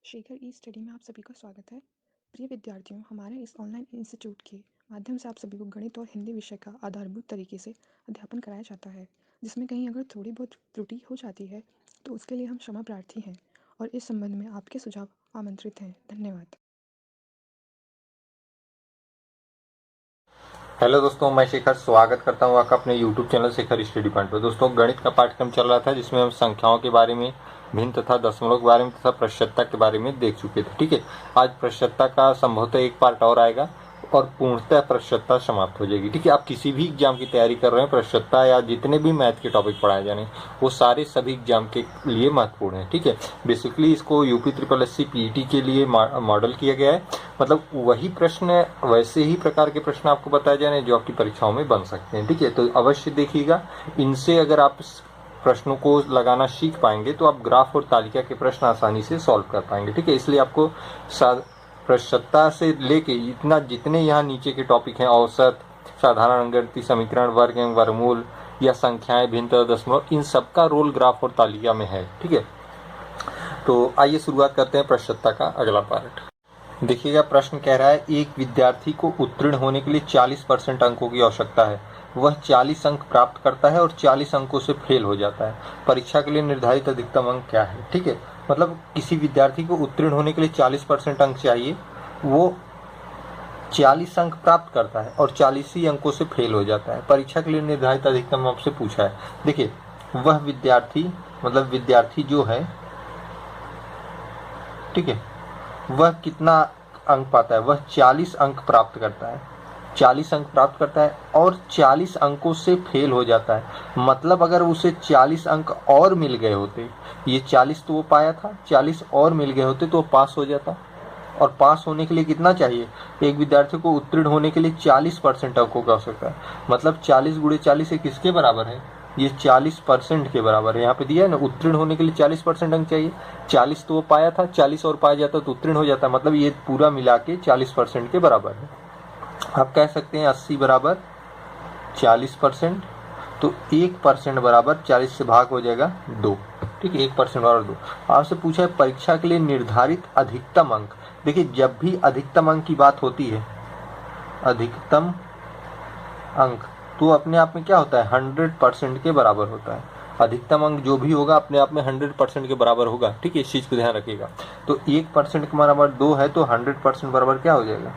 शेखर ई study में आप सभी का स्वागत है। प्रिय विद्यार्थियों, हमारे इस ऑनलाइन इंस्टीट्यूट के माध्यम से आप सभी को गणित और हिंदी विषय का आधारभूत तरीके से अध्यापन कराया जाता है, जिसमें कहीं अगर थोड़ी बहुत त्रुटि हो जाती है तो उसके लिए हम क्षमा प्रार्थी हैं और इस संबंध में आपके सुझाव आमंत्रित हैं। धन्यवाद। हेलो दोस्तों, मैं शेखर स्वागत करता हूँ आपका अपने YouTube channel Shekhar study point पर। दोस्तों, गणित का पाठ्यक्रम चल रहा था जिसमें हम संख्याओं के बारे में, भिन्न तथा दशमलव के बारे में तथा प्रतिशतता के बारे में देख चुके थे। ठीक है, आज प्रतिशतता का संभवतः एक पार्ट और आएगा और पूर्णतः प्रतिशतता समाप्त हो जाएगी। ठीक है, आप किसी भी एग्जाम की तैयारी कर रहे हैं, प्रतिशतता या जितने भी मैथ के टॉपिक पढ़ाए जा रहे हैं वो सारे सभी एग्जाम के लिए महत्वपूर्ण है। ठीक है, बेसिकली इसको UP SSSC PET के लिए मॉडल किया गया है। मतलब वही प्रश्न, वैसे ही प्रकार के प्रश्न आपको बताए जा रहे हैं जो आपकी परीक्षाओं में बन सकते हैं। ठीक है, तो अवश्य देखिएगा। इनसे अगर आप प्रश्नों को लगाना सीख पाएंगे तो आप ग्राफ और तालिका के प्रश्न आसानी से सॉल्व कर पाएंगे। ठीक है, इसलिए आपको प्रतिशतता से लेके इतना जितने यहाँ नीचे के टॉपिक हैं, औसत, साधारण अंकगणितीय समीकरण, वर्ग एवं वर्गमूल या संख्याएं, भिन्न तथा दशमलव, इन सबका रोल ग्राफ और तालिका में है। ठीक है, तो आइए शुरुआत करते हैं प्रतिशतता का अगला पार्ट। देखिएगा, प्रश्न कह रहा है एक विद्यार्थी को उत्तीर्ण होने के लिए 40% अंकों की आवश्यकता है। वह 40 अंक प्राप्त करता है और 40 अंकों से फेल हो जाता है। परीक्षा के लिए निर्धारित अधिकतम अंक क्या है? ठीक है, मतलब किसी विद्यार्थी को उत्तीर्ण होने के लिए 40% अंक चाहिए, वो 40 अंक प्राप्त करता है और 40 ही अंकों से फेल हो जाता है। परीक्षा के लिए निर्धारित अधिकतम आपसे पूछा है। देखिए, वह विद्यार्थी मतलब विद्यार्थी जो है, ठीक है, वह कितना अंक पाता है? वह 40 अंक प्राप्त करता है। 40 अंक प्राप्त करता है और 40 अंकों से फेल हो जाता है। मतलब अगर उसे 40 अंक और मिल गए होते, ये 40 तो वो पाया था, 40 और मिल गए होते तो वो पास हो जाता। और पास होने के लिए कितना चाहिए? एक विद्यार्थी को उत्तीर्ण होने के लिए 40% अंकों की आवश्यकता है। मतलब 40 गुणे 40 ये किसके बराबर है? ये 40% के बराबर है। यहाँ पे दिया है ना, उत्तीर्ण होने के लिए 40% अंक चाहिए। 40 तो वो पाया था, 40 और पाया जाता तो उत्तीर्ण हो जाता। मतलब ये पूरा मिला के 40% के बराबर है। आप कह सकते हैं 80 बराबर 40%, तो 1% बराबर 40 से भाग हो जाएगा 2। ठीक है, 1% बराबर 2। आपसे पूछा है परीक्षा के लिए निर्धारित अधिकतम अंक। देखिए, जब भी अधिकतम अंक की बात होती है, अधिकतम अंक तो अपने आप में क्या होता है? 100% के बराबर होता है। अधिकतम अंक जो भी होगा अपने आप में 100% के बराबर होगा। ठीक है, इस चीज को ध्यान रखिएगा। तो 1% के बराबर 2 है तो 100% बराबर क्या हो जाएगा?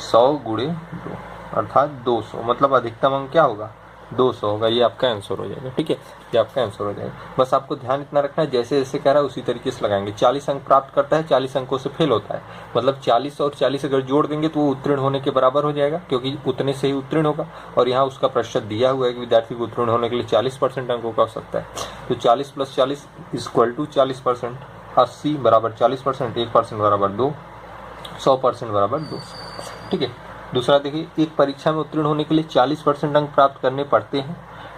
100 गुणे 2 अर्थात 200। मतलब अधिकतम अंक क्या होगा? 200 होगा। ये आपका आंसर हो जाएगा। ठीक है, ये आपका आंसर हो जाएगा। बस आपको ध्यान इतना रखना है, जैसे जैसे कह रहा है उसी तरीके से लगाएंगे। 40 अंक प्राप्त करता है, 40 अंकों से फेल होता है। मतलब 40 और 40 अगर जोड़ देंगे तो वो उत्तीर्ण होने के बराबर हो जाएगा, क्योंकि उतने से ही उत्तीर्ण होगा। और यहाँ उसका प्रतिशत दिया हुआ है कि विद्यार्थी को उत्तीर्ण होने के लिए 40% अंकों का आवश्यकता है। तो 40 + 40 = 40%। 80 बराबर 40%, 1% बराबर 2, 100% बराबर 200। ठीक है, दूसरा देखिए, एक परीक्षा में उत्तीर्ण होने के लिए 40% अंक प्राप्त करने पड़ते हैं।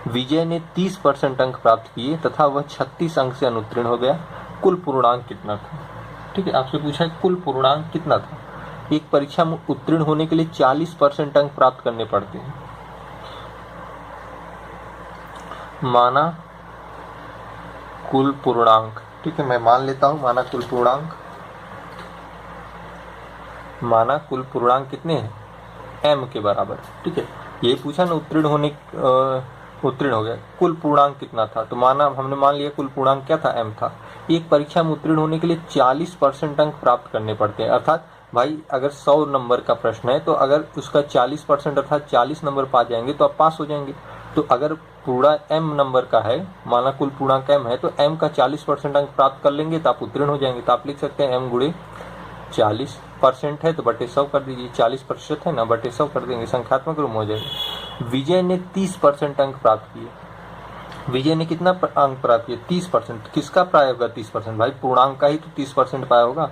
विजय ने 30% अंक प्राप्त किए तथा वह 36 अंक से अनुत्तीर्ण हो गया। कुल पूर्णांक कितना था? ठीक है, आपसे पूछा है कुल पूर्णांक कितना था। एक परीक्षा में उत्तीर्ण होने के लिए 40% अंक प्राप्त करने पड़ते हैं। माना कुल पूर्णांक, ठीक है, मैं मान लेता हूं माना कुल पूर्णांक। माना कुल पूर्णांक कितने हैं? m के बराबर। ठीक है, ये पूछा ना, उत्तीर्ण हो गया, कुल पूर्णांक कितना था? तो माना हमने मान लिया कुल पूर्णांक क्या था? m था। एक परीक्षा में उत्तीर्ण होने के लिए 40% अंक प्राप्त करने पड़ते हैं। अर्थात भाई, अगर 100 नंबर का प्रश्न है तो अगर उसका 40% अर्थात 40 नंबर पा जाएंगे तो आप पास हो जाएंगे। तो अगर पूरा m नंबर का है, माना कुल पूर्णांक m है, तो m का 40% अंक प्राप्त कर लेंगे तो आप उत्तीर्ण हो जाएंगे। तो आप लिख सकते हैं m गुणे 40% है तो बटे 100 कर दीजिए। 40% है ना, बटे 100 कर देंगे, संख्यात्मक रूप में हो जाएगा। विजय ने 30% अंक प्राप्त किए। विजय ने कितना अंक प्राप्त किए? 30%। किसका पाया होगा 30%? भाई, पूर्णांक का ही तो 30% पाया होगा।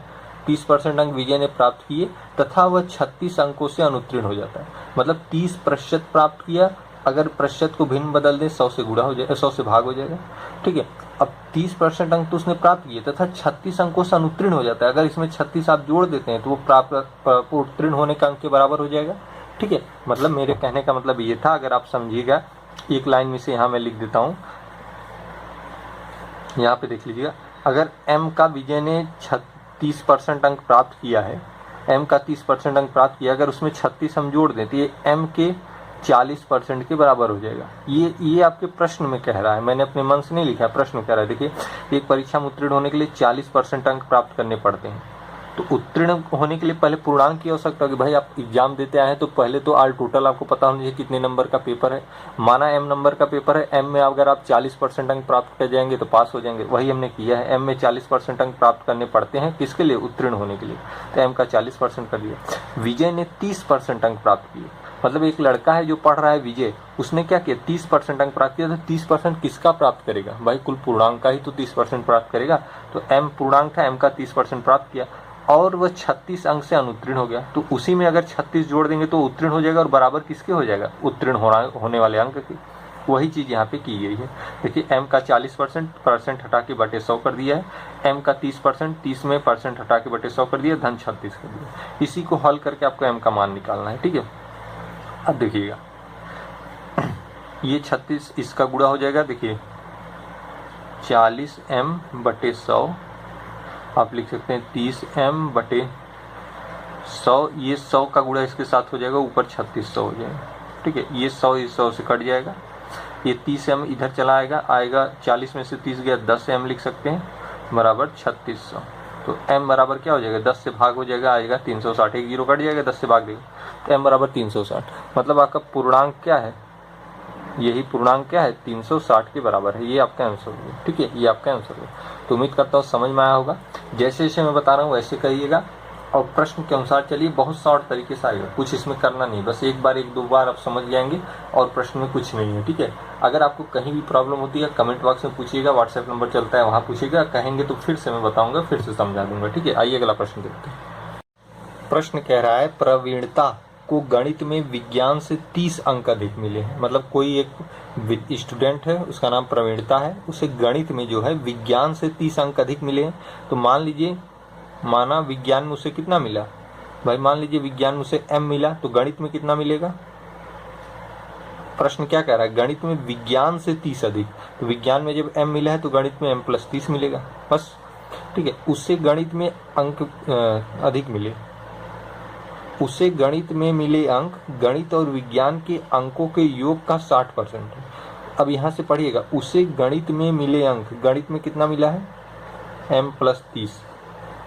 30% अंक विजय ने प्राप्त किए तथा वह 36 अंकों से अनुत्तीर्ण हो जाता है। मतलब 30% प्राप्त किया, अगर प्रतिशत को भिन्न बदल दें 100 से गुणा हो जाएगा, 100 से भाग हो जाएगा। ठीक है, अब 30% अंक तो उसने प्राप्त किए तथा 36 अंकों से अनुत्तीर्ण हो जाता है। अगर इसमें 36 आप जोड़ देते हैं तो वो प्राप्त उत्तीर्ण होने का अंक के बराबर हो जाएगा। ठीक है, मतलब मेरे कहने का मतलब ये था, अगर आप समझिएगा, एक लाइन में से यहाँ मैं लिख देता हूँ, यहाँ पे देख लीजिएगा। अगर m का विजय ने 30% अंक प्राप्त किया है, m का 30% अंक प्राप्त किया, अगर उसमें 36 हम जोड़ दें तो ये m के 40% के बराबर हो जाएगा। ये आपके प्रश्न में कह रहा है, मैंने अपने मन से नहीं लिखा, प्रश्न कह रहा है। देखिए, एक परीक्षा में उत्तीर्ण होने के लिए 40% अंक प्राप्त करने पड़ते हैं। तो उत्तीर्ण होने के लिए पहले पूर्णांक की आवश्यकता होगी। भाई आप एग्जाम देते आए हैं तो पहले तो ऑल टोटल आपको पता होना चाहिए कितने नंबर का पेपर है। माना m नंबर का पेपर है, m में अगर आप 40% अंक प्राप्त कर जाएंगे तो पास हो जाएंगे। वही हमने किया है, m में 40% अंक प्राप्त करने पड़ते हैं, किसके लिए? उत्तीर्ण होने के लिए। तो m का 40% कर दिया। विजय ने 30% अंक प्राप्त किए, मतलब एक लड़का है जो पढ़ रहा है विजय, उसने क्या किया? 30% अंक प्राप्त किया। तो 30% किसका प्राप्त करेगा? भाई कुल पूर्णांक का ही तो 30% प्राप्त करेगा। तो m पूर्णांक था, m का 30% प्राप्त किया और वह 36 अंक से अनुत्तीर्ण हो गया। तो उसी में अगर 36 जोड़ देंगे तो उत्तीर्ण हो जाएगा, और बराबर किसके हो जाएगा? उत्तीर्ण होने वाले अंक की। वही चीज यहाँ पे की गई है। देखिए, m का 40% हटा के बटे 100 कर दिया है, m का 30%, 30 में परसेंट हटा के बटे 100 कर दिया, धन 36 कर दिया। इसी को हल करके आपको m का मान निकालना है। ठीक है, अब देखिएगा, ये 36 इसका गुणा हो जाएगा। देखिए 40m बटे 100, आप लिख सकते हैं 30m बटे 100, ये 100 का गुणा इसके साथ हो जाएगा, ऊपर 3600 हो जाएगा। ठीक है, ये 100 इस 100 से कट जाएगा, ये 30m इधर चला आएगा 40 में से 30 गया, 10m लिख सकते हैं, बराबर 3600। तो m बराबर क्या हो जाएगा? 10 से भाग हो जाएगा, आएगा 360, एक जीरो कट जाएगा, 10 से भाग देगा, तो m बराबर 360। मतलब आपका पूर्णांक क्या है? यही पूर्णांक क्या है? 360 के बराबर है। ये आपका आंसर होगा। ठीक है, ये आपका आंसर होगा। तो उम्मीद करता हूँ समझ में आया होगा। जैसे जैसे मैं बता रहा हूँ वैसे करिएगा, और प्रश्न के अनुसार चलिए, बहुत शॉर्ट तरीके से आएगा, कुछ इसमें करना नहीं, बस एक दो बार आप समझ जाएंगे और प्रश्न में कुछ नहीं है। ठीक है, अगर आपको कहीं भी प्रॉब्लम होती है कमेंट बॉक्स में पूछिएगा, व्हाट्सएप नंबर चलता है वहाँ पूछिएगा, कहेंगे तो फिर से मैं बताऊंगा, फिर से समझा दूंगा। ठीक है, आइए अगला प्रश्न देखते हैं। प्रश्न कह रहा है, प्रवीणता को गणित में विज्ञान से 30 अंक अधिक मिले हैं। मतलब कोई एक स्टूडेंट है, उसका नाम प्रवीणता है, उसे गणित में जो है विज्ञान से 30 अंक अधिक मिले हैं। तो मान लीजिए, माना विज्ञान में उसे कितना मिला? भाई मान लीजिए विज्ञान में उसे m मिला, तो गणित में कितना मिलेगा? प्रश्न क्या कह रहा है? गणित में विज्ञान से 30 अधिक, तो विज्ञान में जब m मिला है तो गणित में m प्लस 30 मिलेगा, बस। ठीक है, उससे गणित में अंक अधिक मिले, उसे गणित में मिले अंक गणित और विज्ञान के अंकों के योग का 60% है। अब यहाँ से पढ़िएगा, उसे गणित में मिले अंक, गणित में कितना मिला है? m plus 30।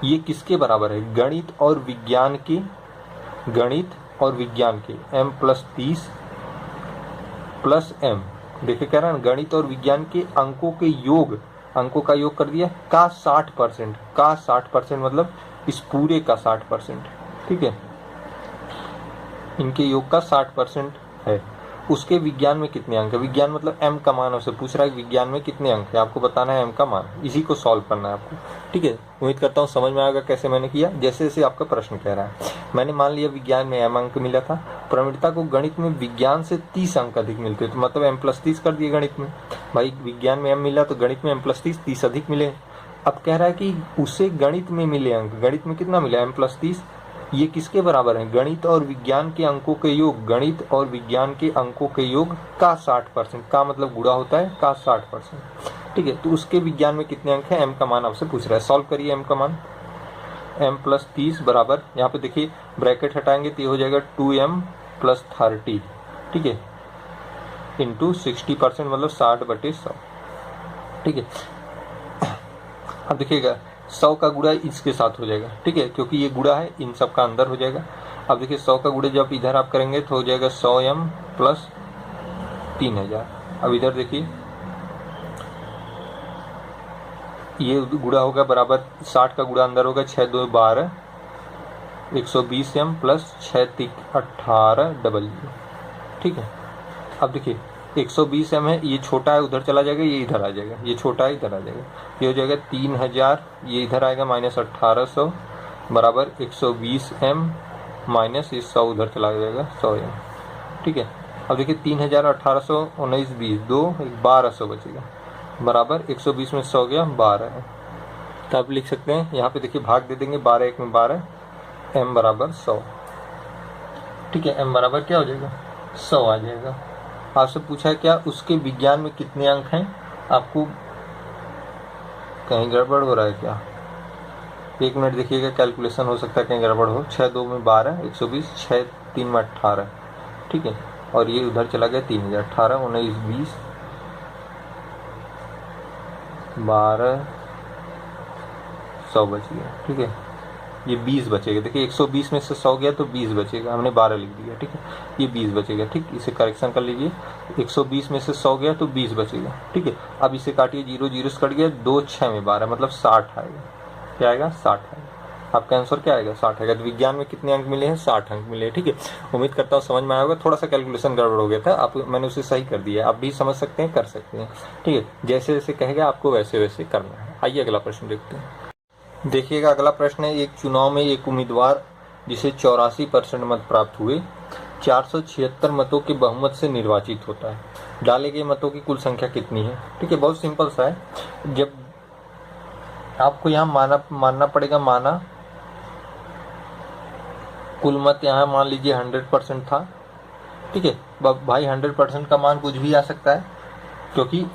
ये किसके बराबर है? गणित और विज्ञान के m प्लस 30 प्लस m। देखिए कह रहा है गणित और विज्ञान के अंकों के योग, अंकों का योग कर दिया, का 60%, का 60% मतलब इस पूरे का 60%। ठीक है, इनके योग का 60% है। उसके विज्ञान में कितने अंक है? विज्ञान मतलब m का मान उससे पूछ रहा है, विज्ञान में कितने अंक है, आपको बताना है m का मान, इसी को सॉल्व करना है आपको। ठीक है, उम्मीद करता हूँ समझ में आएगा कैसे मैंने किया। जैसे जैसे आपका प्रश्न कह रहा है, मैंने मान लिया विज्ञान में m अंक मिला था, प्रवीणता को गणित में विज्ञान से 30 अंक अधिक मिलते, तो मतलब m प्लस 30 कर दिए गणित में। भाई विज्ञान में m मिला तो गणित में m प्लस 30 अधिक मिले। अब कह रहा है कि उसे गणित में मिले अंक, गणित में कितना मिला? m plus 30। ये किसके बराबर है? गणित और विज्ञान के अंकों के योग, गणित और विज्ञान के अंकों के योग का 60%, का मतलब गुणा होता है का 60%। ठीक है, तो उसके विज्ञान में कितने अंक हैं? m का मान आपसे पूछ रहा है, सॉल्व करिए m का मान। m प्लस 30 बराबर, यहाँ पे देखिए ब्रैकेट हटाएंगे तो ये हो जाएगा 2m प्लस 30। ठीक है, इंटू 60% मतलब 60/100। ठीक है, अब देखिएगा 100 का गुणा इसके साथ हो जाएगा। ठीक है, क्योंकि ये गुणा है, इन सब का अंदर हो जाएगा। अब देखिए 100 का गुणा जब इधर आप करेंगे तो हो जाएगा 100m प्लस 3000। अब इधर देखिए ये गुणा होगा बराबर 60 का गुणा अंदर होगा, 6 2 12, 120m प्लस 6 3 18 डबल। ठीक है, अब देखिए 120m है, ये छोटा है उधर चला जाएगा, ये इधर आ जाएगा, ये छोटा है इधर आ जाएगा, ये हो जाएगा 3000, ये इधर आएगा माइनस 1800 बराबर 120m माइनस ये 100 उधर चला जाएगा 100m। ठीक है, अब देखिए 3000 1800 19 20 2 1200 बचेगा बराबर 120 में 100 गया 12 है। तो आप लिख सकते हैं यहाँ पे देखिए भाग दे देंगे, 12 1 में 12, m बराबर 100। ठीक है, m बराबर क्या हो जाएगा? 100 आ जाएगा। आपसे पूछा है क्या उसके विज्ञान में कितने अंक हैं, आपको कहीं गड़बड़ हो रहा है क्या? 1 मिनट देखिएगा, कैलकुलेशन हो सकता है कहीं गड़बड़ हो। 6 2 में 12, 120, 6 3 में 18, ठीक है। और ये उधर चला गया 3000, 18 19 20 12 100 बच गया, ठीक है। ये 20 बचेगा, देखिए 120 में से 100 गया तो 20 बचेगा, हमने 12 लिख दिया, ठीक है। ये 20 बचेगा, ठीक, इसे करेक्शन कर लीजिए। 120 में से 100 गया तो 20 बचेगा, ठीक है। अब इसे काटिए, 0 0 से कट गया, 2 6 में 12 मतलब 60 आएगा। क्या आएगा? 60 आएगा। आपका आंसर क्या आएगा? 60 आएगा। तो विज्ञान में कितने अंक मिले हैं? 60 अंक मिले हैं, ठीक है। उम्मीद करता हूँ समझ में आया होगा। थोड़ा सा कैलकुलेशन गड़बड़ हो गया था, आप मैंने उसे सही कर दिया। आप भी समझ सकते हैं, कर सकते हैं, ठीक है। जैसे जैसे कहेगा आपको वैसे वैसे करना है। आइए अगला प्रश्न देखते हैं। देखिएगा अगला प्रश्न है, एक चुनाव में एक उम्मीदवार जिसे 84% मत प्राप्त हुए 476 मतों के बहुमत से निर्वाचित होता है। डाले गए मतों की कुल संख्या कितनी है? ठीक है, बहुत सिंपल सा है। जब आपको यहाँ मानना पड़ेगा, माना कुल मत यहाँ मान लीजिए 100% था, ठीक है। भाई 100% का मान कुछ भी आ सकता है, क्योंकि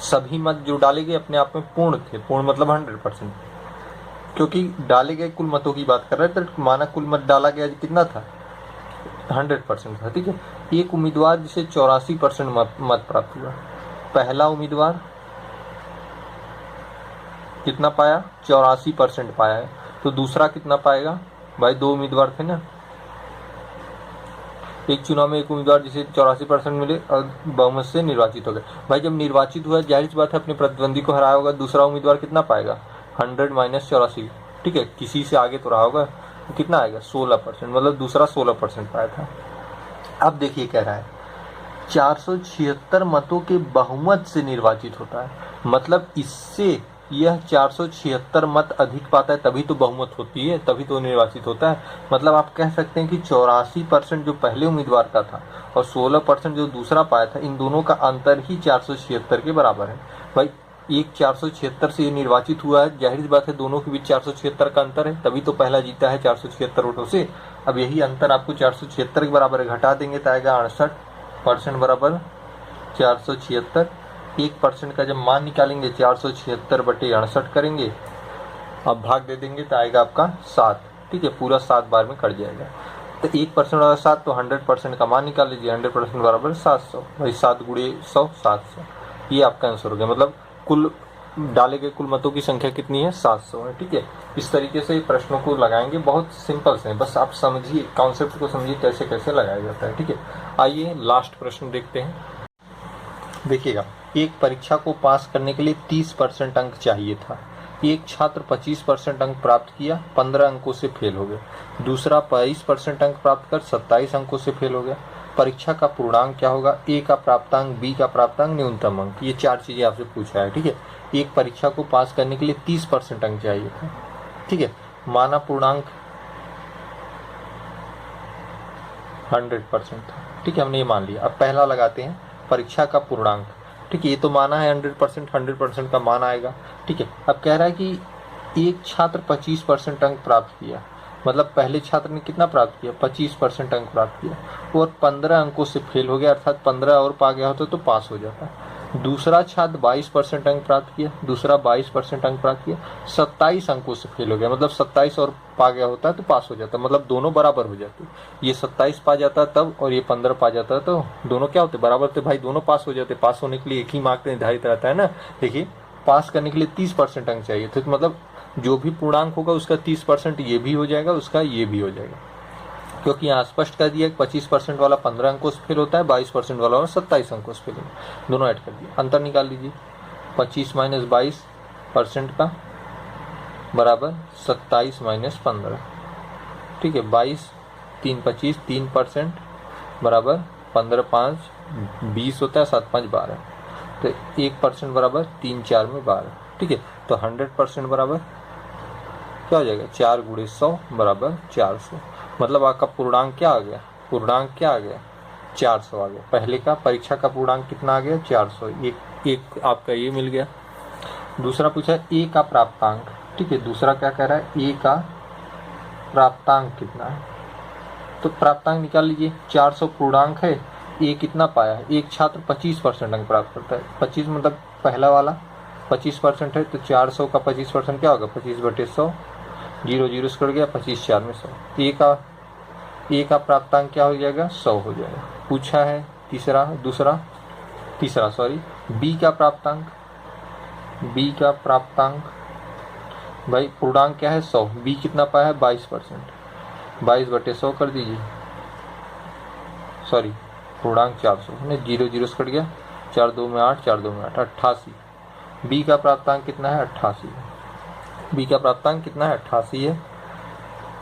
सभी मत जो डाले गए अपने आप में पूर्ण थे। पूर्ण मतलब 100%, क्योंकि डाले गए कुल मतों की बात कर रहे थे, तो माना कुल मत डाला गया कितना था? 100% था, ठीक है। एक उम्मीदवार जिसे 84% मत प्राप्त हुआ, पहला उम्मीदवार कितना पाया? 84% पाया है। तो दूसरा कितना पाएगा? भाई 2 उम्मीदवार थे ना, एक चुनाव में एक उम्मीदवार जिसे 84% मिले और बहुमत से निर्वाचित हो गए। भाई जब निर्वाचित हुआ, जाहिर सी बात है अपने प्रतिद्वंदी को हराया होगा। दूसरा उम्मीदवार कितना पाएगा? 100 माइनस 84, ठीक है, किसी से आगे तो रहा होगा, तो कितना आएगा? 16%, मतलब दूसरा 16% पाया था। अब देखिए कह रहा है 476 मतों के बहुमत से निर्वाचित होता है, मतलब इससे यह 476 मत अधिक पाता है, तभी तो बहुमत होती है, तभी तो निर्वाचित होता है। मतलब आप कह सकते हैं कि 84% जो पहले उम्मीदवार का था और 16% जो दूसरा पाया था, इन दोनों का अंतर ही 476 के बराबर है। भाई एक 476 से निर्वाचित हुआ है, जाहिर बात है दोनों के बीच 476 का अंतर है, तभी तो पहला जीता है 476 वोटों से। अब यही अंतर आपको 476 के बराबर है, घटा देंगे तो आएगा 68% बराबर 476। 1% का जब मान निकालेंगे 476/68 करेंगे, अब भाग दे देंगे तो आएगा आपका 7, ठीक है, पूरा 7 बार में कट जाएगा। तो 1% बराबर 7, तो 100% का मान निकाल लीजिए, 100% बराबर 700। भाई 7 गुणे 100 700, ये आपका आंसर हो गया। मतलब कुल डाले गए कुल मतों की संख्या कितनी है? 700 है, ठीक है। इस तरीके से प्रश्नों को लगाएंगे, बहुत सिंपल से, बस आप समझिए, कॉन्सेप्ट को समझिए कैसे कैसे लगाया जाता है, ठीक है। आइए लास्ट प्रश्न देखते हैं। देखिएगा, एक परीक्षा को पास करने के लिए 30% अंक चाहिए था। एक छात्र 25% अंक प्राप्त किया, 15 अंकों से फेल हो गया। दूसरा 22% अंक प्राप्त कर 27 अंकों से फेल हो गया। परीक्षा का पूर्णांक क्या होगा? ए का प्राप्तांक, बी का प्राप्तांक, न्यूनतम अंक। ये 4 चीजें आपसे पूछा है, ठीक है। एक परीक्षा को पास करने के लिए 30% अंक चाहिए था, ठीक है। माना पूर्णांक 100% था, ठीक है, हमने ये मान लिया। अब पहला लगाते हैं, परीक्षा का पूर्णांक, ठीक है, ये तो माना है 100% का मान आएगा, ठीक है। अब कह रहा है कि एक छात्र 25% अंक प्राप्त किया, मतलब पहले छात्र ने कितना प्राप्त किया? 25% अंक प्राप्त किया, और 15 अंकों से फेल हो गया, अर्थात 15 और पा गया होता तो पास हो जाता। दूसरा छात्र 22% अंक प्राप्त किया, दूसरा 22% अंक प्राप्त किया, 27 अंकों से फेल हो गया, मतलब 27 और पा गया होता तो पास हो जाता, मतलब दोनों बराबर हो जाते। ये 27 पा जाता तब, और ये 15 पा जाता तो दोनों क्या होते? बराबर थे। भाई दोनों पास हो जाते। पास होने के लिए एक ही मार्क निर्धारित रहता है ना। देखिए, पास करने के लिए 30% अंक चाहिए थे, तो मतलब जो भी पूर्णांक होगा उसका 30% ये भी हो जाएगा, उसका ये भी हो जाएगा, क्योंकि यहाँ स्पष्ट कर दिया 25% वाला 15 अंकों से फेल होता है, 22% वाला और 27 अंकों से फेल होता है, दोनों ऐड कर दिया। अंतर निकाल लीजिए, 25 माइनस 22% का बराबर 27 माइनस 15, ठीक है। 22 3 25, 3% बराबर 15 5 20 होता है, 7 5 12, तो 1% बराबर 3 4 में 12, ठीक है। तो 100% बराबर क्या हो जाएगा? 4 गुणे 100 बराबर 400, मतलब आपका पूर्णांक क्या आ गया? पूर्णांक क्या आ गया? 400 आ गया। पहले का परीक्षा का पूर्णांक कितना आ गया? 400। एक आपका ये मिल गया। दूसरा पूछा ए का प्राप्तांक, ठीक है। दूसरा क्या कह रहा है? ए का प्राप्तांक कितना है? तो प्राप्तांक निकाल लीजिए। 400 पूर्णांक है, ए कितना पाया है? एक छात्र 25% अंक प्राप्त करता है। 25 मतलब पहला वाला, 25% है, तो 400 का 25% क्या होगा, 25/100, 0 0 से कट गया, 25 4 में 100। ए का प्राप्तांक क्या हो जाएगा, 100 हो जाएगा। पूछा है तीसरा सॉरी, बी का प्राप्तांक भाई पूर्णांक क्या है 100, बी कितना पाया है 22%, 22/100 कर दीजिए, सॉरी पूर्णांक 400 ने 0 0 से कट गया, 4 2 में 8, 4 2 में 8, 88। बी का प्राप्तांक कितना है 88, बी का प्राप्तांक कितना है 88 है।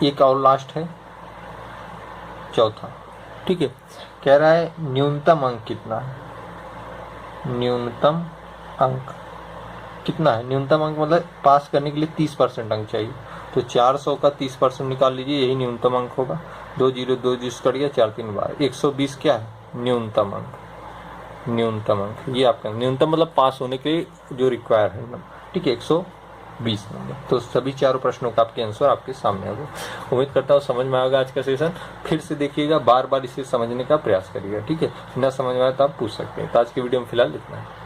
एक और लास्ट है चौथा, ठीक है। कह रहा है न्यूनतम अंक कितना है, न्यूनतम अंक कितना है, न्यूनतम अंक मतलब पास करने के लिए 30% अंक चाहिए, तो 400 का 30% निकाल लीजिए, यही न्यूनतम अंक होगा। 2 0 2 0 कट गया, 4 3 12, 120 क्या है न्यूनतम अंक, ये आपका न्यूनतम मतलब पास होने के लिए जो रिक्वायर है, ठीक है, 120 नंबर। तो सभी चारों प्रश्नों का आपके आंसर आपके सामने होगा। उम्मीद करता हूँ समझ में आएगा आज का सेशन। फिर से देखिएगा, बार बार इसे समझने का प्रयास करिएगा, ठीक है। न समझ में आए तो आप पूछ सकते हैं। तो आज की वीडियो में फिलहाल इतना है।